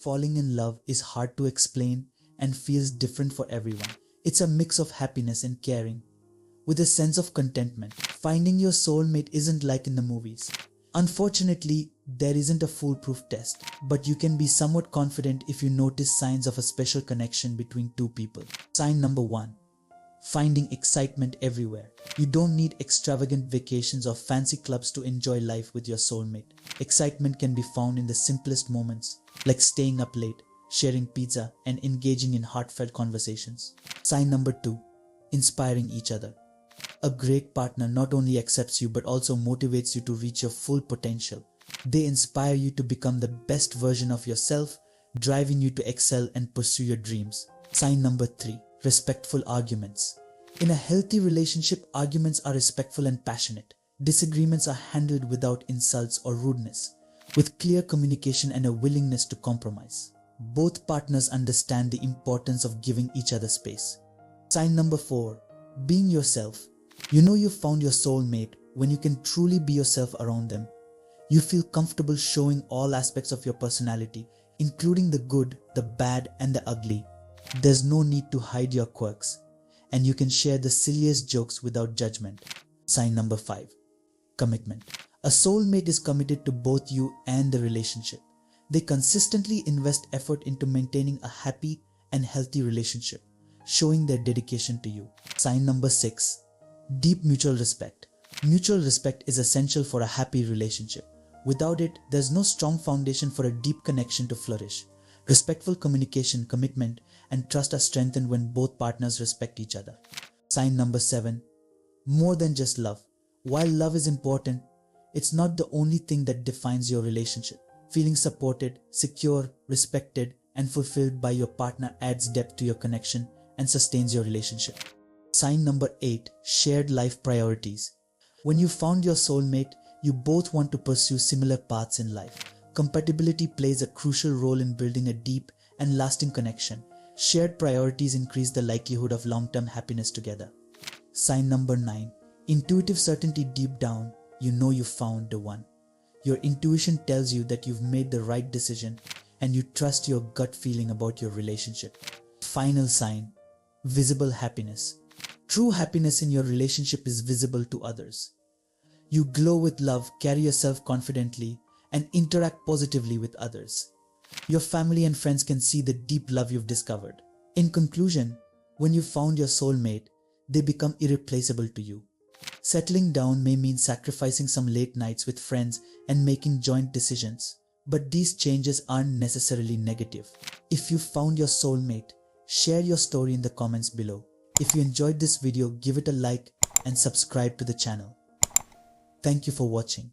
Falling in love is hard to explain and feels different for everyone. It's a mix of happiness and caring, with a sense of contentment. Finding your soulmate isn't like in the movies. Unfortunately, there isn't a foolproof test, but you can be somewhat confident if you notice signs of a special connection between two people. Sign number 1. Finding excitement everywhere. You don't need extravagant vacations or fancy clubs to enjoy life with your soulmate. Excitement can be found in the simplest moments, like staying up late, sharing pizza, and engaging in heartfelt conversations. Sign number 2. Inspiring each other. A great partner not only accepts you but also motivates you to reach your full potential. They inspire you to become the best version of yourself, driving you to excel and pursue your dreams. Sign number 3. Respectful arguments. In a healthy relationship, arguments are respectful and passionate. Disagreements are handled without insults or rudeness, with clear communication and a willingness to compromise. Both partners understand the importance of giving each other space. Sign number 4. Being yourself. You know you've found your soulmate when you can truly be yourself around them. You feel comfortable showing all aspects of your personality, including the good, the bad, and the ugly. There's no need to hide your quirks, and you can share the silliest jokes without judgment. Sign number 5. Commitment. A soulmate is committed to both you and the relationship. They consistently invest effort into maintaining a happy and healthy relationship, showing their dedication to you. Sign number 6. Deep mutual respect. Mutual respect is essential for a happy relationship. Without it, there's no strong foundation for a deep connection to flourish. Respectful communication, commitment, and trust are strengthened when both partners respect each other. Sign number 7. More than just love. While love is important, it's not the only thing that defines your relationship. Feeling supported, secure, respected, and fulfilled by your partner adds depth to your connection and sustains your relationship. Sign number 8. Shared life priorities. When you found your soulmate, you both want to pursue similar paths in life. Compatibility plays a crucial role in building a deep and lasting connection. Shared priorities increase the likelihood of long-term happiness together. Sign number 9. Intuitive certainty. Deep down, you know you found the one. Your intuition tells you that you've made the right decision and you trust your gut feeling about your relationship. Final sign. Visible happiness. True happiness in your relationship is visible to others. You glow with love, carry yourself confidently, and interact positively with others. Your family and friends can see the deep love you've discovered. In conclusion, when you found your soulmate, they become irreplaceable to you. Settling down may mean sacrificing some late nights with friends and making joint decisions, but these changes aren't necessarily negative. If you found your soulmate, share your story in the comments below. If you enjoyed this video, give it a like and subscribe to the channel. Thank you for watching.